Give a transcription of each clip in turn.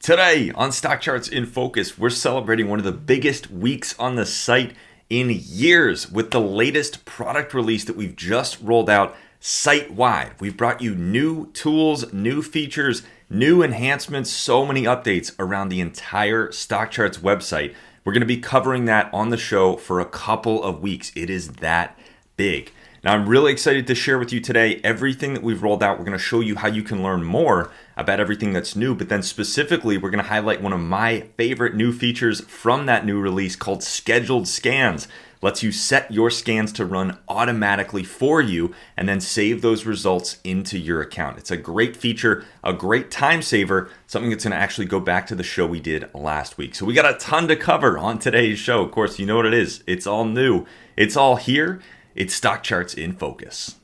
Today on StockCharts in Focus, we're celebrating one of the biggest weeks on the site in years with the latest product release that we've just rolled out site-wide. We've brought you new tools, new features, new enhancements, so many updates around the entire StockCharts website. We're going to be covering that on the show for a couple of weeks. It is that big. Now, I'm really excited to share with you today everything that we've rolled out. We're going to show you how you can learn more about everything that's new, but then specifically, we're going to highlight one of my favorite new features from that new release called Scheduled Scans. Lets you set your scans to run automatically for you and then save those results into your account. It's a great feature, a great time saver, something that's going to actually go back to the show we did last week. So we got a ton to cover on today's show. Of course, you know what it is. It's all new. It's all here. It's StockCharts in Focus.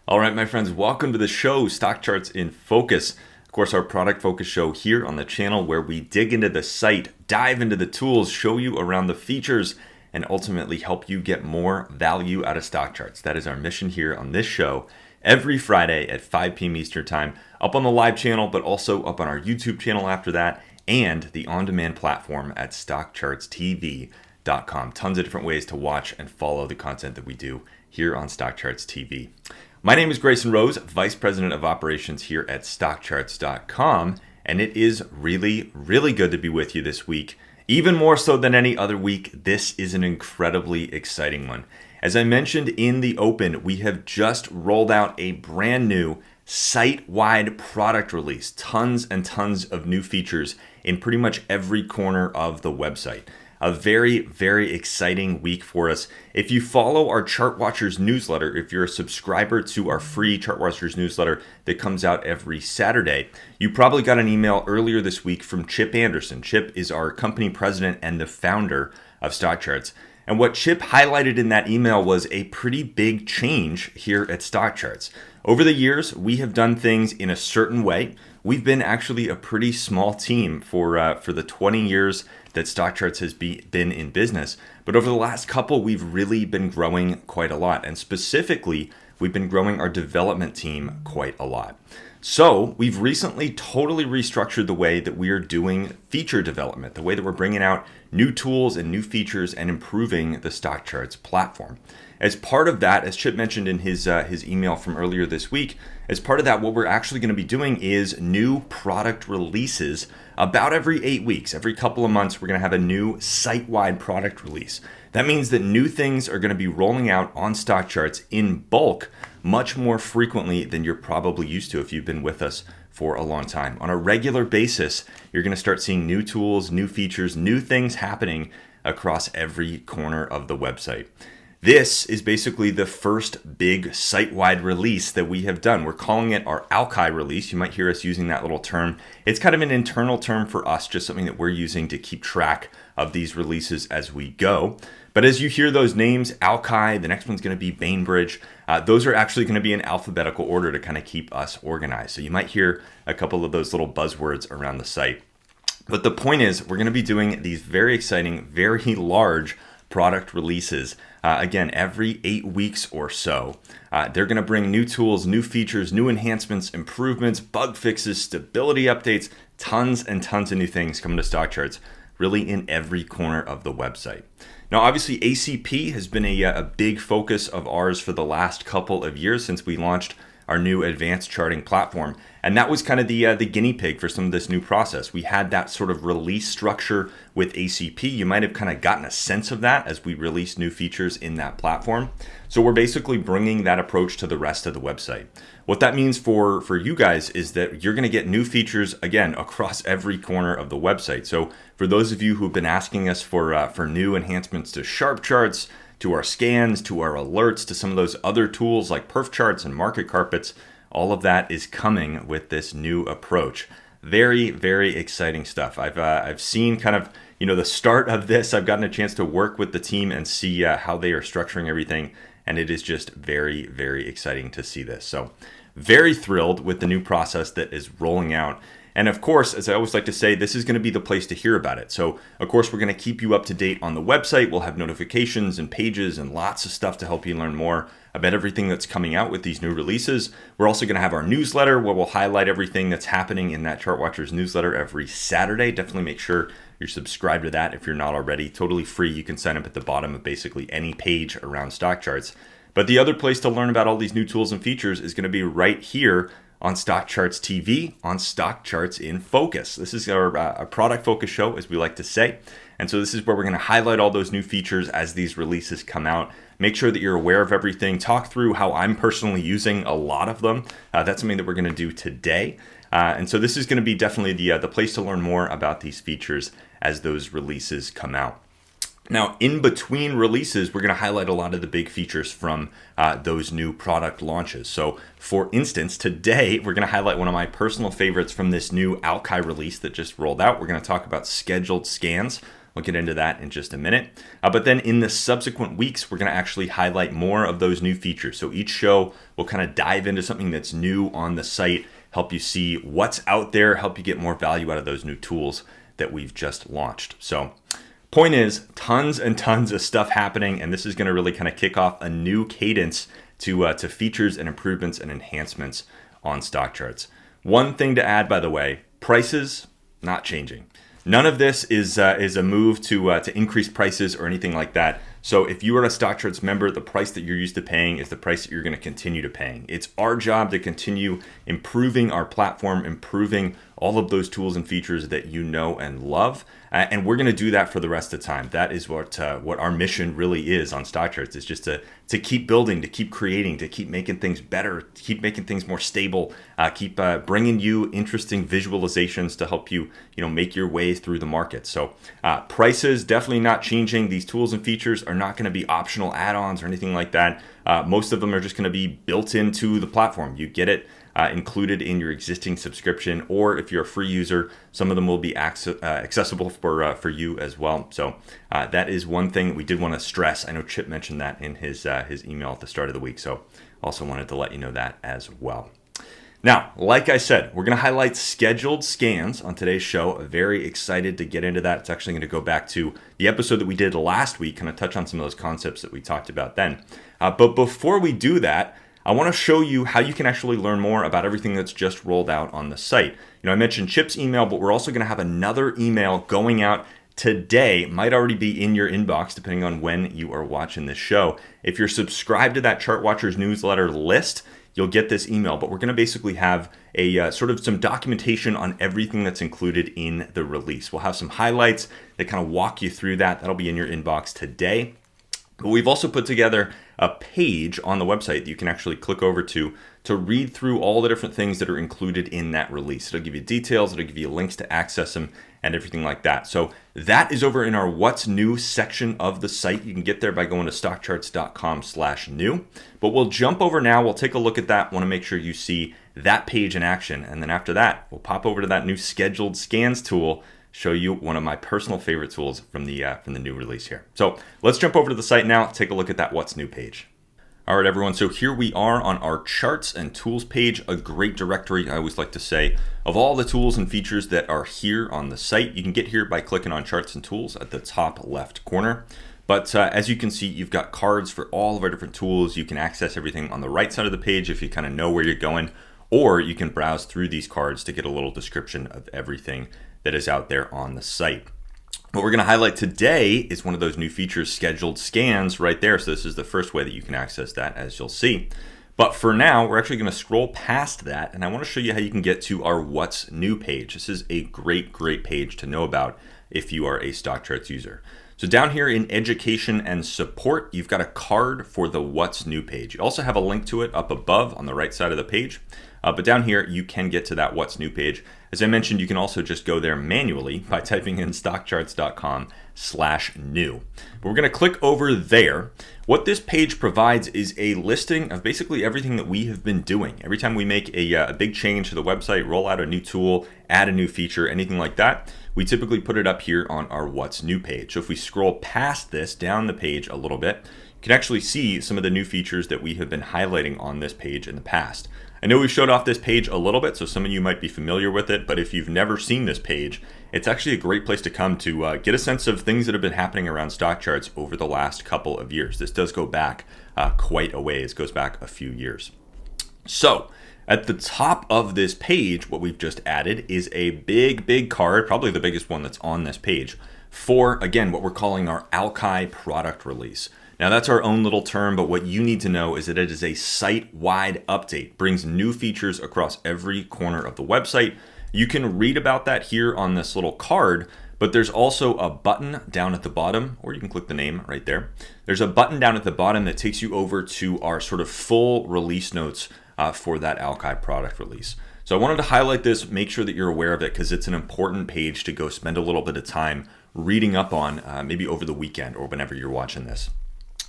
All right, my friends, welcome to the show, StockCharts in Focus. Of course, our product focus show here on the channel where we dig into the site, dive into the tools, show you around the features, and ultimately help you get more value out of StockCharts. That is our mission here on this show every Friday at 5 p.m. Eastern Time, up on the live channel, but also up on our YouTube channel after that, and the on-demand platform at StockChartsTV.com. Tons of different ways to watch and follow the content that we do here on StockCharts TV. My name is Grayson Roze, Vice President of Operations here at StockCharts.com, and it is really, really good to be with you this week. Even more so than any other week, this is an incredibly exciting one. As I mentioned in the open, we have just rolled out a brand new site-wide product release. Tons and tons of new features in pretty much every corner of the website. A very, very exciting week for us. If you follow our Chart Watchers newsletter, if you're a subscriber to our free Chart Watchers newsletter that comes out every Saturday, you probably got an email earlier this week from Chip Anderson. Chip is our company president and the founder of StockCharts. And what Chip highlighted in that email was a pretty big change here at StockCharts. Over the years, we have done things in a certain way. We've been actually a pretty small team for the 20 years that StockCharts has been in business. But over the last couple, we've really been growing quite a lot. And specifically, we've been growing our development team quite a lot. So we've recently totally restructured the way that we are doing feature development, the way that we're bringing out new tools and new features and improving the StockCharts platform. As part of that, as Chip mentioned in his email from earlier this week, as part of that, what we're actually going to be doing is new product releases about every 8 weeks. Every couple of months, we're going to have a new site-wide product release. That means that new things are going to be rolling out on StockCharts in bulk much more frequently than you're probably used to if you've been with us for a long time. On a regular basis, you're going to start seeing new tools, new features, new things happening across every corner of the website. This is basically the first big site-wide release that we have done. We're calling it our Alki release. You might hear us using that little term. It's kind of an internal term for us, just something that we're using to keep track of these releases as we go. But as you hear those names, Alki, the next one's going to be Bainbridge. Those are actually going to be in alphabetical order to kind of keep us organized. So you might hear a couple of those little buzzwords around the site. But the point is, we're going to be doing these very exciting, very large product releases, again, every 8 weeks or so. They're going to bring new tools, new features, new enhancements, improvements, bug fixes, stability updates, tons and tons of new things coming to StockCharts, really in every corner of the website. Now, obviously, ACP has been a big focus of ours for the last couple of years since we launched our new advanced charting platform. And that was kind of the guinea pig for some of this new process. We had that sort of release structure with ACP. You might have kind of gotten a sense of that as we released new features in that platform. So we're basically bringing that approach to the rest of the website. What that means for you guys is that you're going to get new features, again, across every corner of the website. So for those of you who've been asking us for new enhancements to Sharp Charts, to our scans, to our alerts, to some of those other tools like perf charts and market carpets, all of that is coming with this new approach. Very, very exciting stuff. I've seen kind of, the start of this. I've gotten a chance to work with the team and see how they are structuring everything. And it is just very, very exciting to see this. So very thrilled with the new process that is rolling out. And of course, as I always like to say, this is going to be the place to hear about it. So of course, we're going to keep you up to date on the website. We'll have notifications and pages and lots of stuff to help you learn more about everything that's coming out with these new releases. We're also going to have our newsletter where we'll highlight everything that's happening in that Chart Watchers newsletter every Saturday. Definitely make sure you're subscribed to that if you're not already. Totally free. You can sign up at the bottom of basically any page around stock charts. But the other place to learn about all these new tools and features is going to be right here on StockCharts TV, on StockCharts in Focus. This is our product focus show, as we like to say. And so this is where we're going to highlight all those new features as these releases come out. Make sure that you're aware of everything. Talk through how I'm personally using a lot of them. That's something that we're going to do today. And so this is going to be definitely the place to learn more about these features as those releases come out. Now, in between releases, we're going to highlight a lot of the big features from those new product launches. So, for instance, today, we're going to highlight one of my personal favorites from this new Alki release that just rolled out. We're going to talk about scheduled scans. We'll get into that in just a minute. But then in the subsequent weeks, we're going to actually highlight more of those new features. So each show will kind of dive into something that's new on the site, help you see what's out there, help you get more value out of those new tools that we've just launched. So point is, tons and tons of stuff happening, and this is going to really kind of kick off a new cadence to features and improvements and enhancements on stock charts. One thing to add, by the way, prices not changing. None of this is a move to increase prices or anything like that. So if you are a StockCharts member, the price that you're used to paying is the price that you're going to continue to paying. It's our job to continue improving our platform, improving all of those tools and features that you know and love. And we're going to do that for the rest of the time. That is what our mission really is on StockCharts, is just to keep building, to keep creating, to keep making things better, keep making things more stable, keep bringing you interesting visualizations to help you, make your way through the market. So prices definitely not changing. These tools and features are not going to be optional add-ons or anything like that. Most of them are just going to be built into the platform. You get it included in your existing subscription, or if you're a free user, some of them will be accessible for you as well. So that is one thing that we did want to stress. I know Chip mentioned that in his email at the start of the week, so also wanted to let you know that as well. Now, like I said, we're going to highlight scheduled scans on today's show. Very excited to get into that. It's actually going to go back to the episode that we did last week, kind of touch on some of those concepts that we talked about then. But before we do that, I want to show you how you can actually learn more about everything that's just rolled out on the site. I mentioned Chip's email, but we're also going to have another email going out today. Might already be in your inbox, depending on when you are watching this show. If you're subscribed to that Chart Watchers newsletter list, you'll get this email, but we're going to basically have a sort of some documentation on everything that's included in the release. We'll have some highlights that kind of walk you through that. That'll be in your inbox today. But we've also put together a page on the website that you can actually click over to read through all the different things that are included in that release. It'll give you details, it'll give you links to access them and everything like that. So that is over in our What's New section of the site. You can get there by going to stockcharts.com/new. But we'll jump over now, we'll take a look at that. Want to make sure you see that page in action. And then after that, we'll pop over to that new scheduled scans tool, show you one of my personal favorite tools from the new release here. So let's jump over to the site now, take a look at that What's New page. All right, everyone, so here we are on our charts and tools page, a great directory, I always like to say, of all the tools and features that are here on the site. You can get here by clicking on charts and tools at the top left corner. But as you can see, you've got cards for all of our different tools. You can access everything on the right side of the page if you kind of know where you're going, or you can browse through these cards to get a little description of everything that is out there on the site. What we're going to highlight today is one of those new features, scheduled scans, right there. So this is the first way that you can access that, as you'll see. But for now, we're actually going to scroll past that, and I want to show you how you can get to our What's New page. This is a great page to know about if you are a StockCharts user. So down here in Education and Support, you've got a card for the What's New page. You also have a link to it up above on the right side of the page. But down here, you can get to that What's New page. As I mentioned, you can also just go there manually by typing in stockcharts.com/new. But we're going to click over there. What this page provides is a listing of basically everything that we have been doing. Every time we make a big change to the website, roll out a new tool, add a new feature, anything like that, we typically put it up here on our What's New page. So if we scroll past this down the page a little bit, you can actually see some of the new features that we have been highlighting on this page in the past. I know we showed off this page a little bit, so some of you might be familiar with it, but if you've never seen this page, it's actually a great place to come to get a sense of things that have been happening around stock charts over the last couple of years. This does go back quite a ways, goes back a few years. So at the top of this page, what we've just added is a big card, probably the biggest one that's on this page, for, again, what we're calling our Alki product release. Now that's our own little term, but what you need to know is that it is a site-wide update, brings new features across every corner of the website. You can read about that here on this little card, but there's also a button down at the bottom, or you can click the name right there. There's a button down at the bottom that takes you over to our sort of full release notes for that Alki product release. So I wanted to highlight this, make sure that you're aware of it, because it's an important page to go spend a little bit of time reading up on, maybe over the weekend or whenever you're watching this.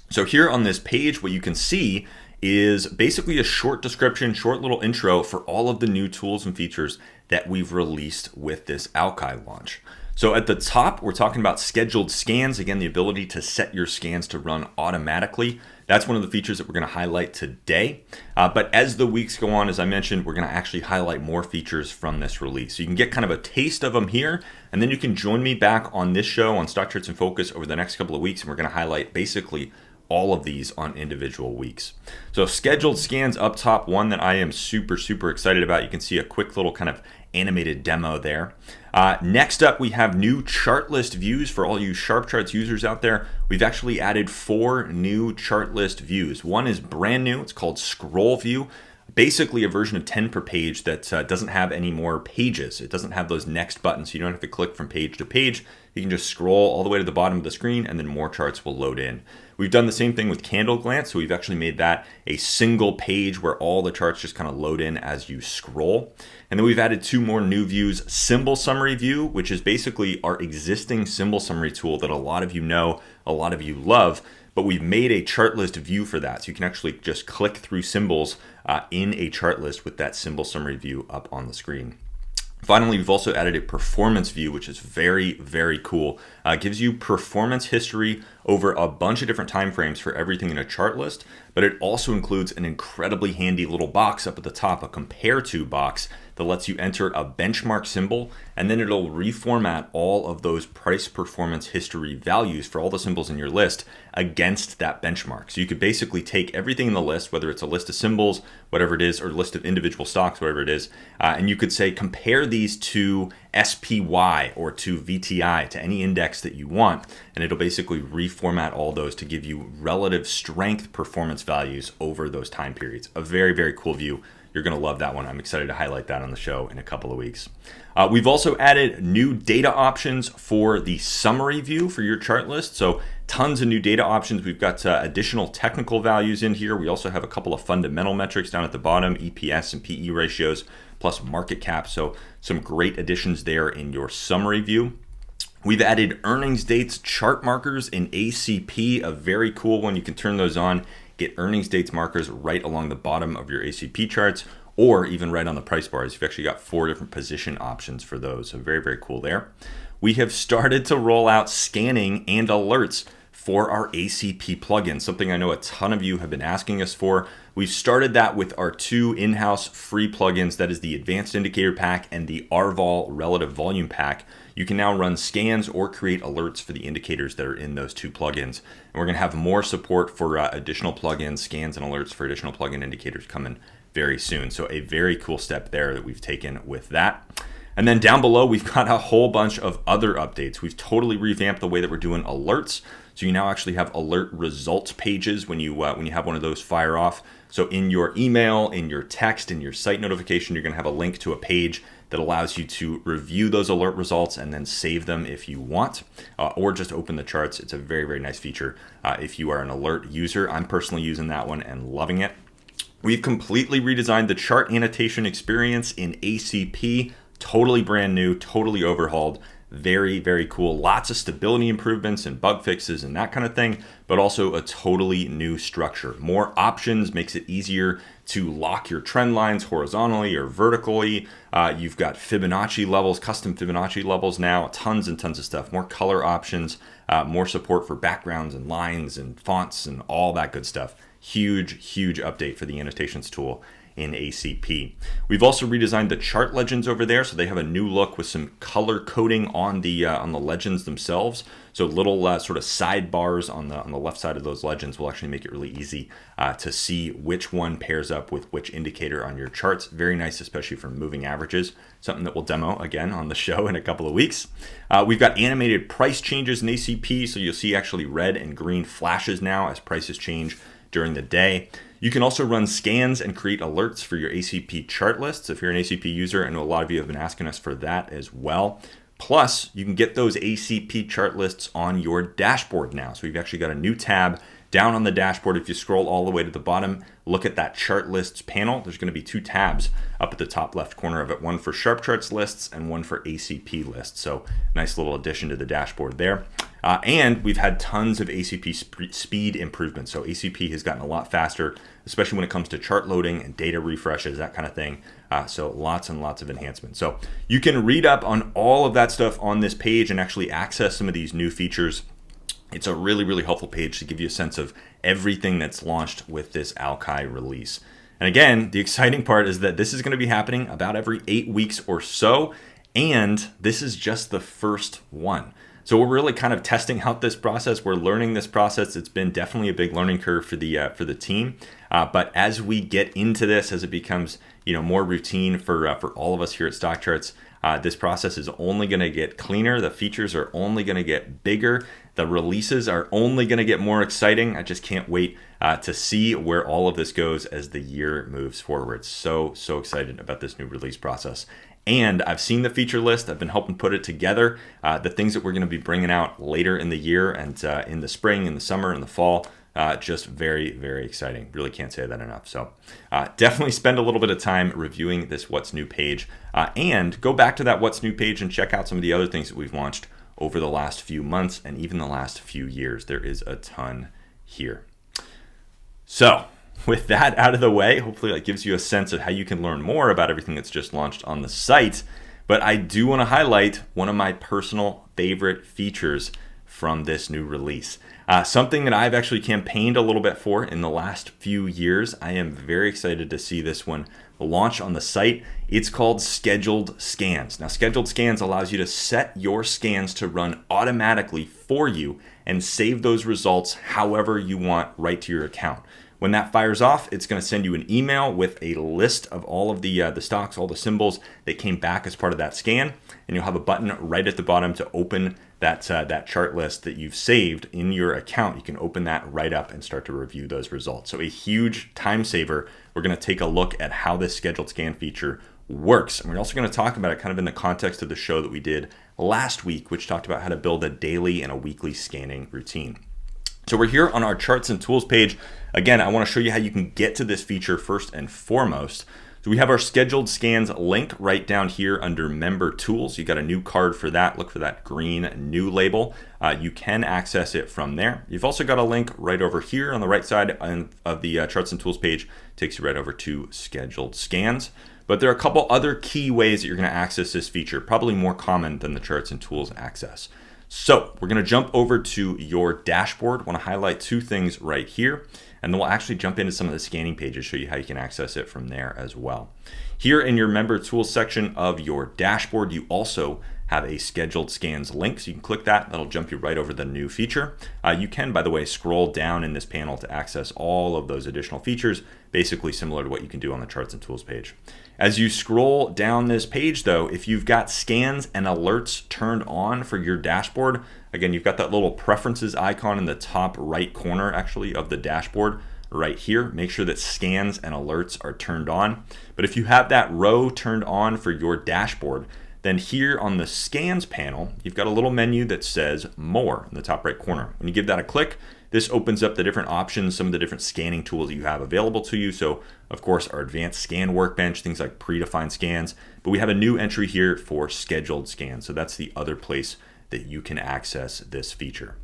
So here on this page, what you can see is basically a short description, short little intro for all of the new tools and features that we've released with this Alki launch. So at the top, we're talking about scheduled scans. Again, the ability to set your scans to run automatically. That's one of the features that we're going to highlight today. But as the weeks go on, as I mentioned, we're going to actually highlight more features from this release. So you can get kind of a taste of them here, and then you can join me back on this show on Stock Charts in Focus over the next couple of weeks, and we're going to highlight basically all of these on individual weeks. So scheduled scans up top, one that I am super excited about. You can see a quick little kind of animated demo there. Next up, we have new ChartList views for all you Sharp Charts users out there. We've actually added 4 new ChartList views. One is brand new. It's called Scroll View. Basically a version of 10 per page that doesn't have any more pages. It doesn't have those next buttons, so you don't have to click from page to page. You can just scroll all the way to the bottom of the screen, and then more charts will load in. We've done the same thing with Candle Glance, so we've actually made that a single page where all the charts just kind of load in as you scroll. And then we've added 2 more new views, Symbol Summary View, which is basically our existing symbol summary tool that a lot of you know, a lot of you love, but we've made a chart list view for that. So you can actually just click through symbols in a chart list with that symbol summary view up on the screen. Finally, we've also added a performance view, which is very cool. Gives you performance history over a bunch of different time frames for everything in a chart list, but it also includes an incredibly handy little box up at the top, a compare to box that lets you enter a benchmark symbol, and then it'll reformat all of those price performance history values for all the symbols in your list against that benchmark. So you could basically take everything in the list, whether it's a list of symbols, whatever it is, or a list of individual stocks, whatever it is, and you could say compare these to SPY or to VTI, to any index that you want, and it'll basically reformat all those to give you relative strength performance values over those time periods. A very cool view. You're going to love that one. I'm excited to highlight that on the show in a couple of weeks. We've also added new data options for the summary view for your chart list. So tons of new data options. We've got additional technical values in here. We also have a couple of fundamental metrics down at the bottom, EPS and PE ratios, plus market cap. So some great additions there in your summary view. We've added earnings dates chart markers in ACP, a very cool one. You can turn those on, get earnings dates markers right along the bottom of your ACP charts, or even right on the price bars. You've actually got 4 different position options for those. So very cool there. We have started to roll out scanning and alerts for our ACP plugin, something I know a ton of you have been asking us for. We've started that with our 2 in-house free plugins, that is the Advanced Indicator Pack and the RVol Relative Volume Pack. You can now run scans or create alerts for the indicators that are in those 2 plugins. And we're gonna have more support for additional plugins, scans and alerts for additional plugin indicators coming very soon. So a very cool step there that we've taken with that. And then down below, we've got a whole bunch of other updates. We've totally revamped the way that we're doing alerts. So you now actually have alert results pages when you have one of those fire off. So in your email, in your text, in your site notification, you're gonna have a link to a page that allows you to review those alert results and then save them if you want, or just open the charts. It's a very nice feature if you are an alert user. I'm personally using that one and loving it. We've completely redesigned the chart annotation experience in ACP. Totally brand new, totally overhauled. Very, very cool. Lots of stability improvements and bug fixes and that kind of thing, but also a totally new structure. More options makes it easier to lock your trend lines horizontally or vertically. You've got Fibonacci levels, custom Fibonacci levels now, tons and tons of stuff. More color options, more support for backgrounds and lines and fonts and all that good stuff. Huge, huge update for the annotations tool in ACP. We've also redesigned the chart legends over there, so they have a new look with some color coding on the legends themselves. So little sort of sidebars on the left side of those legends will actually make it really easy to see which one pairs up with which indicator on your charts. Very nice, especially for moving averages. Something that we'll demo again on the show in a couple of weeks. We've got animated price changes in ACP, so you'll see actually red and green flashes now as prices change during the day. You can also run scans and create alerts for your ACP chart lists if you're an ACP user, and a lot of you have been asking us for that as well. Plus, you can get those ACP chart lists on your dashboard now. So we've actually got a new tab down on the dashboard. If you scroll all the way to the bottom, look at that chart lists panel. There's going to be two tabs up at the top left corner of it, one for Sharp Charts lists and one for ACP lists. So nice little addition to the dashboard there. And we've had tons of ACP speed improvements. So ACP has gotten a lot faster, especially when it comes to chart loading and data refreshes, that kind of thing. So lots and lots of enhancements. So you can read up on all of that stuff on this page and actually access some of these new features. It's a really, really helpful page to give you a sense of everything that's launched with this Alki release. And again, the exciting part is that this is going to be happening about every 8 weeks or so. And this is just the first one. So we're really kind of testing out this process. We're learning this process. It's been definitely a big learning curve for the team. But as we get into this, as it becomes more routine for all of us here at StockCharts, this process is only going to get cleaner. The features are only going to get bigger. The releases are only going to get more exciting. I just can't wait to see where all of this goes as the year moves forward. So excited about this new release process. And I've seen the feature list. I've been helping put it together. The things that we're going to be bringing out later in the year and in the spring, in the summer, in the fall. Just very, very exciting. Really can't say that enough. So definitely spend a little bit of time reviewing this What's New page. And go back to that What's New page and check out some of the other things that we've launched over the last few months and even the last few years. There is a ton here. So with that out of the way, hopefully that gives you a sense of how you can learn more about everything that's just launched on the site. But I do want to highlight one of my personal favorite features from this new release. Something that I've actually campaigned a little bit for in the last few years. I am very excited to see this one launch on the site. It's called Scheduled Scans. Now, Scheduled Scans allows you to set your scans to run automatically for you and save those results however you want right to your account. When that fires off, it's going to send you an email with a list of all of the stocks, all the symbols that came back as part of that scan, and you'll have a button right at the bottom to open that chart list that you've saved in your account. You can open that right up and start to review those results. So a huge time saver. We're going to take a look at how this scheduled scan feature works. And we're also going to talk about it kind of in the context of the show that we did last week, which talked about how to build a daily and a weekly scanning routine. So we're here on our charts and tools page. Again, I want to show you how you can get to this feature first and foremost. So we have our scheduled scans link right down here under member tools. You got a new card for that. Look for that green new label. You can access it from there. You've also got a link right over here on the right side of the charts and tools page. Takes you right over to scheduled scans. But there are a couple other key ways that you're going to access this feature, probably more common than the charts and tools access. So we're going to jump over to your dashboard. I want to highlight two things right here, and then we'll actually jump into some of the scanning pages, show you how you can access it from there as well. Here in your member tools section of your dashboard, you also have a scheduled scans link. So you can click that. That'll jump you right over the new feature. You can, by the way, scroll down in this panel to access all of those additional features, basically similar to what you can do on the charts and tools page. As you scroll down this page, though, if you've got scans and alerts turned on for your dashboard, again, you've got that little preferences icon in the top right corner, actually, of the dashboard right here. Make sure that scans and alerts are turned on. But if you have that row turned on for your dashboard, then here on the scans panel, you've got a little menu that says more in the top right corner. When you give that a click, this opens up the different options, some of the different scanning tools that you have available to you. So of course, our advanced scan workbench, things like predefined scans, but we have a new entry here for scheduled scans. So that's the other place that you can access this feature.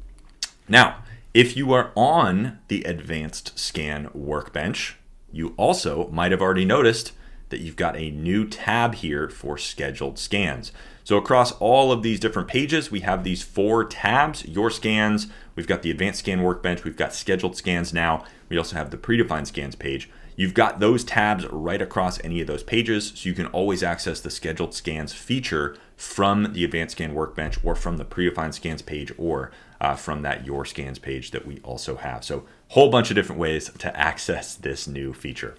Now, if you are on the advanced scan workbench, you also might have already noticed that you've got a new tab here for scheduled scans. So across all of these different pages, we have these 4 tabs: your scans, we've got the advanced scan workbench, we've got scheduled scans now, we also have the predefined scans page. You've got those tabs right across any of those pages, so you can always access the scheduled scans feature from the advanced scan workbench or from the predefined scans page or from that your scans page that we also have. So a whole bunch of different ways to access this new feature.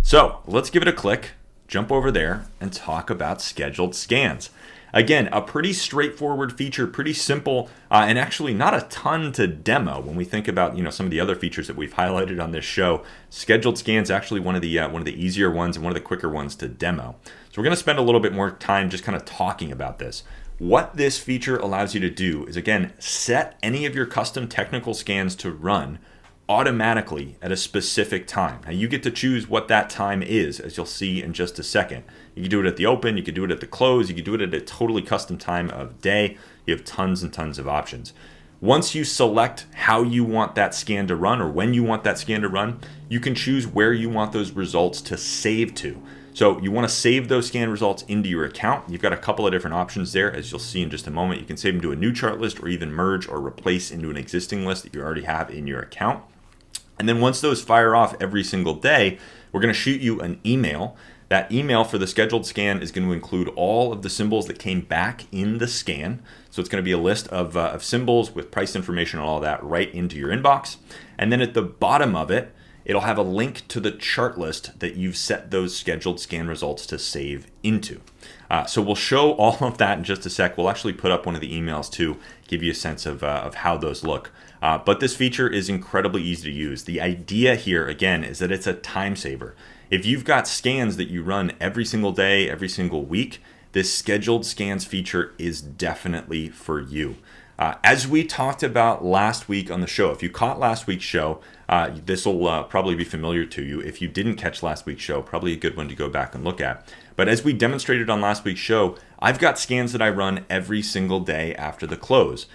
So let's give it a click, jump over there and talk about scheduled scans. Again, a pretty straightforward feature, pretty simple, and actually not a ton to demo. When we think about some of the other features that we've highlighted on this show, scheduled scans actually one of the easier ones and one of the quicker ones to demo. So we're going to spend a little bit more time just kind of talking about this. What this feature allows you to do is, again, set any of your custom technical scans to run automatically at a specific time. Now you get to choose what that time is, as you'll see in just a second. You can do it at the open, you can do it at the close, you can do it at a totally custom time of day. You have tons and tons of options. Once you select how you want that scan to run or when you want that scan to run, you can choose where you want those results to save to. So you want to save those scan results into your account. You've got a couple of different options there, as you'll see in just a moment. You can save them to a new chart list or even merge or replace into an existing list that you already have in your account. And then once those fire off every single day, we're going to shoot you an email. That email for the scheduled scan is going to include all of the symbols that came back in the scan. So it's going to be a list of symbols with price information and all that right into your inbox. And then at the bottom of it, it'll have a link to the chart list that you've set those scheduled scan results to save into. So we'll show all of that in just a sec. We'll actually put up one of the emails to give you a sense of how those look. But this feature is incredibly easy to use. The idea here, again, is that it's a time saver. If you've got scans that you run every single day, every single week, this scheduled scans feature is definitely for you. As we talked about last week on the show, if you caught last week's show, this will probably be familiar to you. If you didn't catch last week's show, probably a good one to go back and look at. But as we demonstrated on last week's show, I've got scans that I run every single day after the close.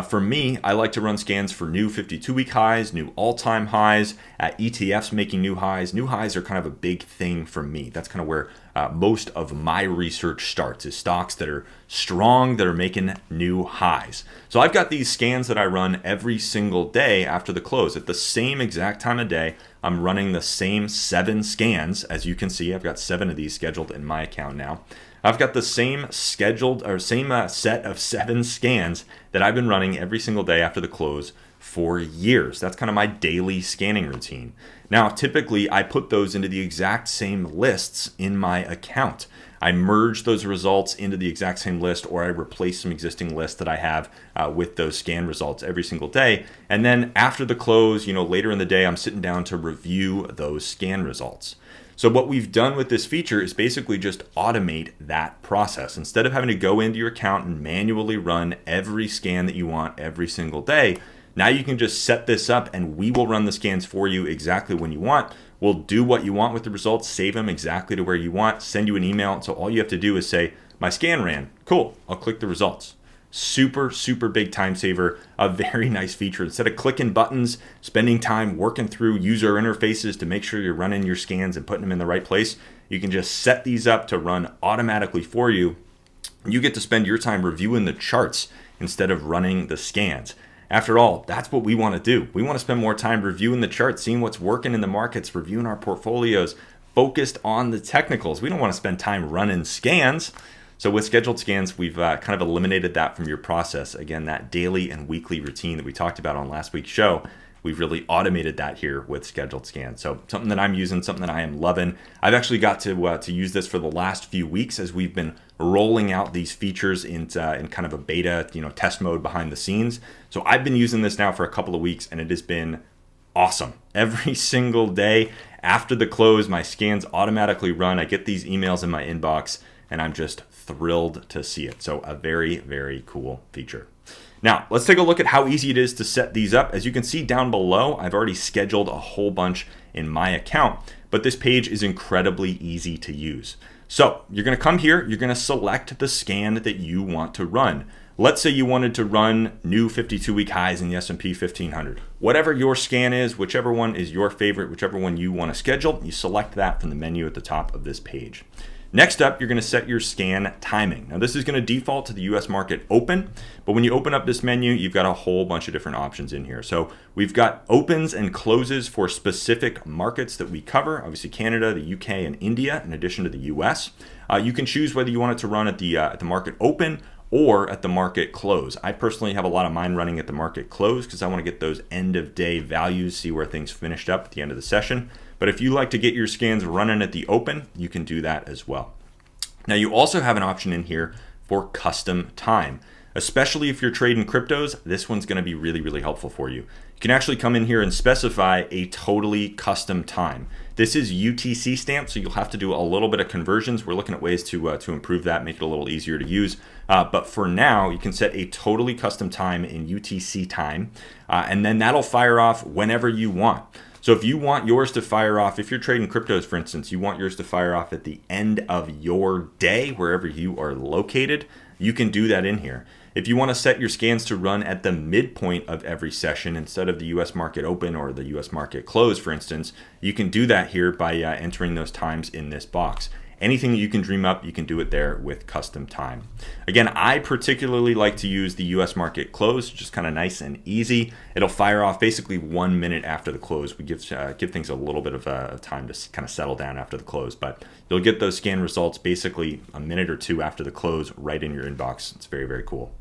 For me, I like to run scans for new 52-week highs, new all-time highs, ETFs making new highs. New highs are kind of a big thing for me. That's kind of where most of my research starts, is stocks that are strong, that are making new highs. So I've got these scans that I run every single day after the close. At the same exact time of day, I'm running the same 7 scans. As you can see, I've got 7 of these scheduled in my account now. I've got the same scheduled or same set of 7 scans that I've been running every single day after the close for years. That's kind of my daily scanning routine. Now, typically I put those into the exact same lists in my account. I merge those results into the exact same list, or I replace some existing lists that I have with those scan results every single day. And then after the close, later in the day, I'm sitting down to review those scan results. So what we've done with this feature is basically just automate that process. Instead of having to go into your account and manually run every scan that you want every single day, now you can just set this up and we will run the scans for you exactly when you want. We'll do what you want with the results, save them exactly to where you want, send you an email. So all you have to do is say, my scan ran. Cool, I'll click the results. Super, super big time saver, a very nice feature. Instead of clicking buttons, spending time working through user interfaces to make sure you're running your scans and putting them in the right place, you can just set these up to run automatically for you. You get to spend your time reviewing the charts instead of running the scans. After all, that's what we want to do. We want to spend more time reviewing the charts, seeing what's working in the markets, reviewing our portfolios, focused on the technicals. We don't want to spend time running scans. So with scheduled scans, we've kind of eliminated that from your process. Again, that daily and weekly routine that we talked about on last week's show, we've really automated that here with scheduled scans. So something that I'm using, something that I am loving. I've actually got to use this for the last few weeks as we've been rolling out these features in kind of a beta, test mode behind the scenes. So I've been using this now for a couple of weeks and it has been awesome. Every single day after the close, my scans automatically run. I get these emails in my inbox and I'm just thrilled to see it. So a very, very cool feature. Now, let's take a look at how easy it is to set these up. As you can see down below, I've already scheduled a whole bunch in my account, but this page is incredibly easy to use. So you're going to come here, you're going to select the scan that you want to run. Let's say you wanted to run new 52-week highs in the S&P 1500. Whatever your scan is, whichever one is your favorite, whichever one you want to schedule, you select that from the menu at the top of this page. Next up, you're going to set your scan timing. Now this is going to default to the US market open, but when you open up this menu, you've got a whole bunch of different options in here. So we've got opens and closes for specific markets that we cover, obviously Canada, the UK, and India, in addition to the US. You can choose whether you want it to run at the market open or at the market close. I personally have a lot of mine running at the market close because I want to get those end of day values, see where things finished up at the end of the session. But if you like to get your scans running at the open, you can do that as well. Now you also have an option in here for custom time. Especially if you're trading cryptos, this one's going to be really, really helpful for you. You can actually come in here and specify a totally custom time. This is UTC stamped, so you'll have to do a little bit of conversions. We're looking at ways to improve that, make it a little easier to use. But for now, you can set a totally custom time in UTC time, and then that'll fire off whenever you want. So if you want yours to fire off, if you're trading cryptos, for instance, you want yours to fire off at the end of your day, wherever you are located, you can do that in here. If you want to set your scans to run at the midpoint of every session instead of the US market open or the US market close, for instance, you can do that here by entering those times in this box. Anything that you can dream up, you can do it there with custom time. Again, I particularly like to use the US market close, just kind of nice and easy. It'll fire off basically 1 minute after the close. We give things a little bit of time to kind of settle down after the close, but you'll get those scan results basically a minute or two after the close right in your inbox. It's very, very cool.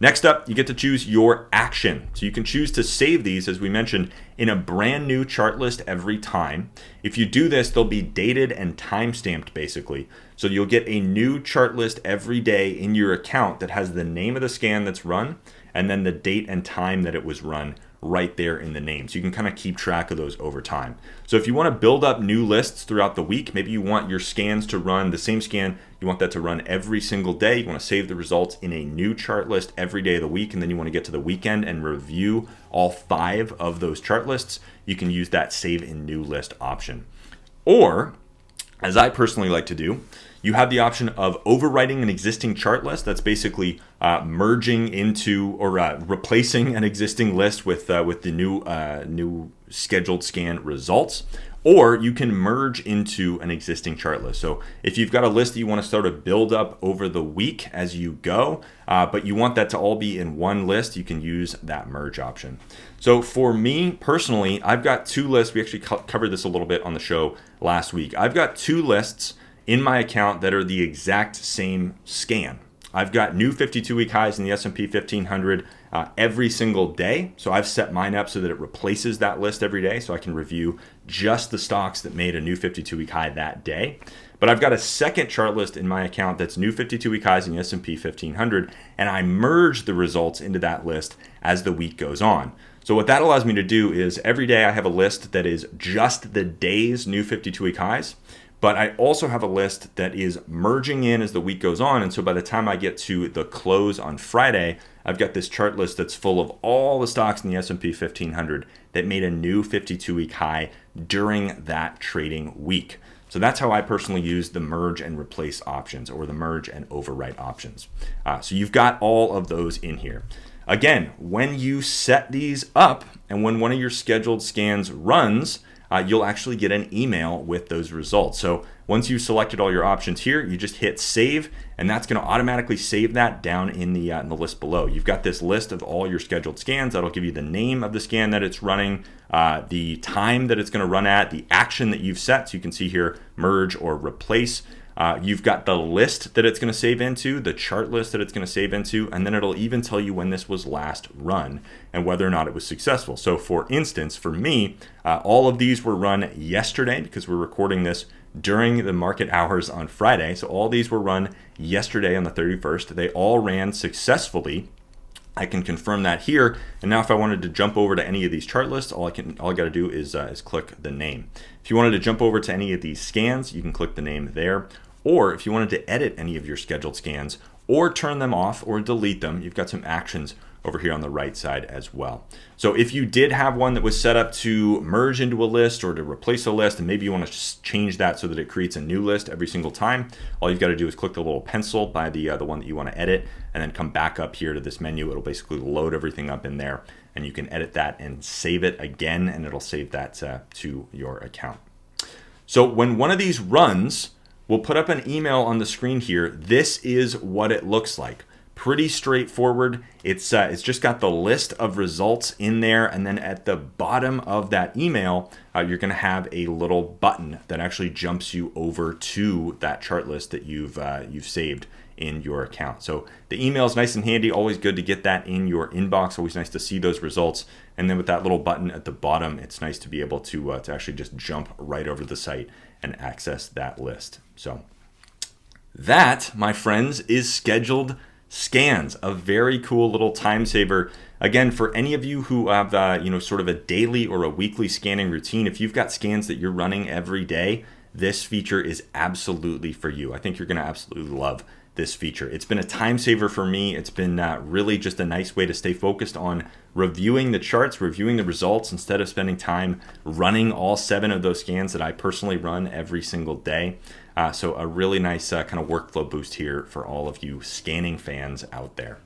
Next up, you get to choose your action. So you can choose to save these, as we mentioned, in a brand new chart list every time. If you do this, they'll be dated and time-stamped basically. So you'll get a new chart list every day in your account that has the name of the scan that's run and then the date and time that it was run right there in the name. So you can kind of keep track of those over time. So if you want to build up new lists throughout the week, maybe you want your scans to run the same scan, you want that to run every single day. You want to save the results in a new chart list every day of the week, and then you want to get to the weekend and review all 5 of those chart lists. You can use that save in new list option. Or, as I personally like to do, you have the option of overwriting an existing chart list. That's basically merging into or replacing an existing list with the new scheduled scan results. Or you can merge into an existing chart list. So if you've got a list that you want to sort of build up over the week as you go, but you want that to all be in one list, you can use that merge option. So for me personally, I've got 2 lists. We actually covered this a little bit on the show last week. I've got 2 lists in my account that are the exact same scan. I've got new 52-week highs in the S&P 1500 every single day. So I've set mine up so that it replaces that list every day, so I can review just the stocks that made a new 52-week high that day. But I've got a second chart list in my account that's new 52-week highs in the S&P 1500, and I merge the results into that list as the week goes on. So what that allows me to do is every day I have a list that is just the day's new 52-week highs. But I also have a list that is merging in as the week goes on. And so by the time I get to the close on Friday, I've got this chart list that's full of all the stocks in the S&P 1500 that made a new 52-week high during that trading week. So that's how I personally use the merge and replace options, or the merge and overwrite options. So you've got all of those in here. Again, when you set these up and when one of your scheduled scans runs, you'll actually get an email with those results. So once you've selected all your options here, you just hit save, and that's going to automatically save that down in the list below. You've got this list of all your scheduled scans. That'll give you the name of the scan that it's running, the time that it's going to run at, the action that you've set. So you can see here, merge or replace. You've got the list that it's going to save into, the chart list that it's going to save into, and then it'll even tell you when this was last run and whether or not it was successful. So for instance, for me, all of these were run yesterday because we're recording this during the market hours on Friday. So all these were run yesterday on the 31st. They all ran successfully. I can confirm that here. And now if I wanted to jump over to any of these chart lists, all I got to do is click the name. If you wanted to jump over to any of these scans, you can click the name there. Or if you wanted to edit any of your scheduled scans or turn them off or delete them, you've got some actions over here on the right side as well. So if you did have one that was set up to merge into a list or to replace a list, and maybe you want to change that so that it creates a new list every single time, all you've got to do is click the little pencil by the one that you want to edit, and then come back up here to this menu. It'll basically load everything up in there, and you can edit that and save it again, and it'll save that to your account. So when one of these runs, we'll put up an email on the screen here. This is what it looks like. Pretty straightforward. It's just got the list of results in there, and then at the bottom of that email, you're going to have a little button that actually jumps you over to that chart list that you've saved in your account. So the email is nice and handy. Always good to get that in your inbox. Always nice to see those results. And then with that little button at the bottom, it's nice to be able to actually just jump right over to the site and access that list. So that, my friends, is scheduled scans, a very cool little time saver. Again, for any of you who have sort of a daily or a weekly scanning routine, if you've got scans that you're running every day, this feature is absolutely for you. I think you're going to absolutely love this feature. It's been a time saver for me. It's been really just a nice way to stay focused on reviewing the charts, reviewing the results, instead of spending time running all 7 of those scans that I personally run every single day. So a really nice kind of workflow boost here for all of you scanning fans out there.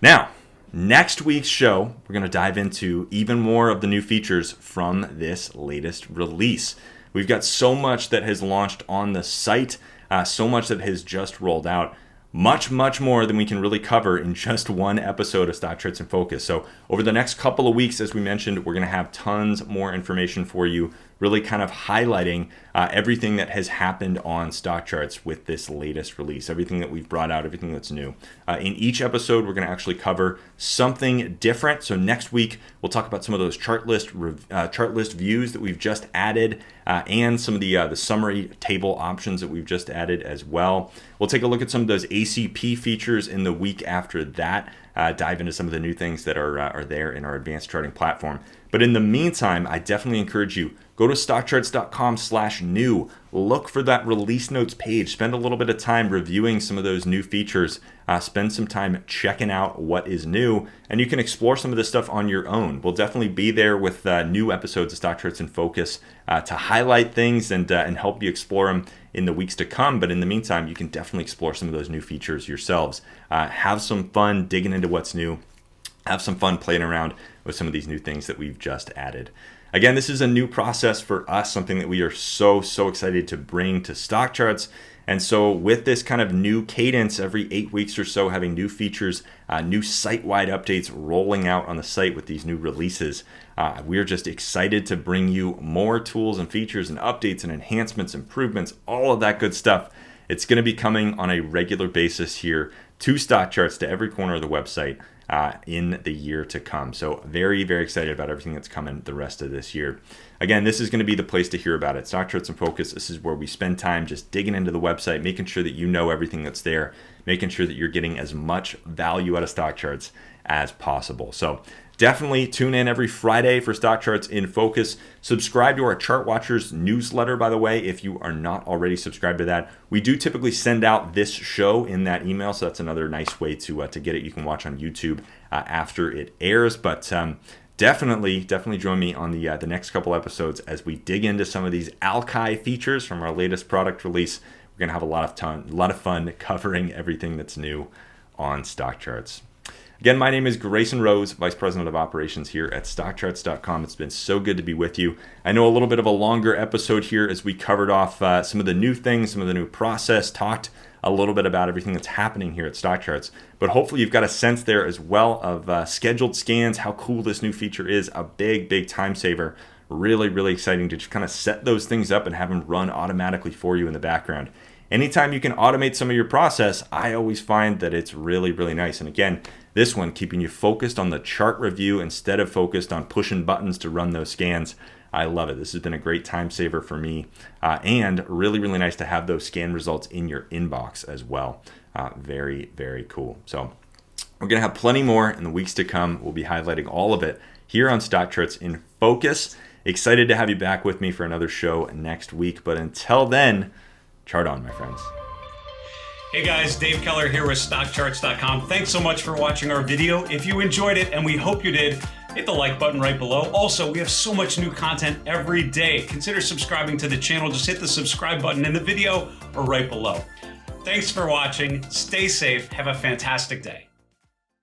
Now, next week's show, we're going to dive into even more of the new features from this latest release. We've got so much that has launched on the site, so much that has just rolled out. Much more than we can really cover in just one episode of Stock Charts in Focus. So over the next couple of weeks, as we mentioned, we're going to have tons more information for you, really kind of highlighting everything that has happened on Stock Charts with this latest release, everything that we've brought out, everything that's new. In each episode, we're going to actually cover something different. So next week, we'll talk about some of those chart list views that we've just added, and some of the summary table options that we've just added as well. We'll take a look at some of those ACP features in the week after that, dive into some of the new things that are there in our advanced charting platform. But in the meantime, I definitely encourage you, go to stockcharts.com/new. Look for that release notes page. Spend a little bit of time reviewing some of those new features. Spend some time checking out what is new, and you can explore some of this stuff on your own. We'll definitely be there with new episodes of Stock Charts in Focus to highlight things and help you explore them in the weeks to come. But in the meantime, you can definitely explore some of those new features yourselves. Have some fun digging into what's new. Have some fun playing around with some of these new things that we've just added. Again, this is a new process for us, something that we are so excited to bring to Stock Charts. And so with this kind of new cadence, every 8 weeks or so, having new features, new site-wide updates rolling out on the site with these new releases, we're just excited to bring you more tools and features and updates and enhancements, improvements, all of that good stuff. It's going to be coming on a regular basis here to Stock Charts, to every corner of the website in the year to come. So very excited about everything that's coming the rest of this year. Again, this is going to be the place to hear about it. Stock Charts in Focus, this is where we spend time just digging into the website, making sure that you know everything that's there, making sure that you're getting as much value out of Stock Charts as possible. So definitely tune in every Friday for Stock Charts in Focus. Subscribe to our Chart Watchers newsletter, by the way, if you are not already subscribed to that. We do typically send out this show in that email, so that's another nice way to get it. You can watch on YouTube after it airs, but definitely join me on the next couple episodes as we dig into some of these Alki features from our latest product release. We're gonna have a lot of fun covering everything that's new on Stock Charts. Again, my name is Grayson Roze, Vice President of Operations here at StockCharts.com. It's been so good to be with you. I know a little bit of a longer episode here as we covered off some of the new things, some of the new process, talked a little bit about everything that's happening here at StockCharts. But hopefully you've got a sense there as well of scheduled scans, how cool this new feature is, a big time saver. Really exciting to just kind of set those things up and have them run automatically for you in the background. Anytime you can automate some of your process, I always find that it's really nice. And again, this one keeping you focused on the chart review instead of focused on pushing buttons to run those scans. I love it. This has been a great time saver for me, and really nice to have those scan results in your inbox as well. Very cool. So we're going to have plenty more in the weeks to come. We'll be highlighting all of it here on Stock Charts in Focus. Excited to have you back with me for another show next week. But until then, chart on, my friends. Hey guys, Dave Keller here with StockCharts.com. Thanks so much for watching our video. If you enjoyed it, and we hope you did, hit the like button right below. Also, we have so much new content every day. Consider subscribing to the channel. Just hit the subscribe button in the video or right below. Thanks for watching. Stay safe. Have a fantastic day.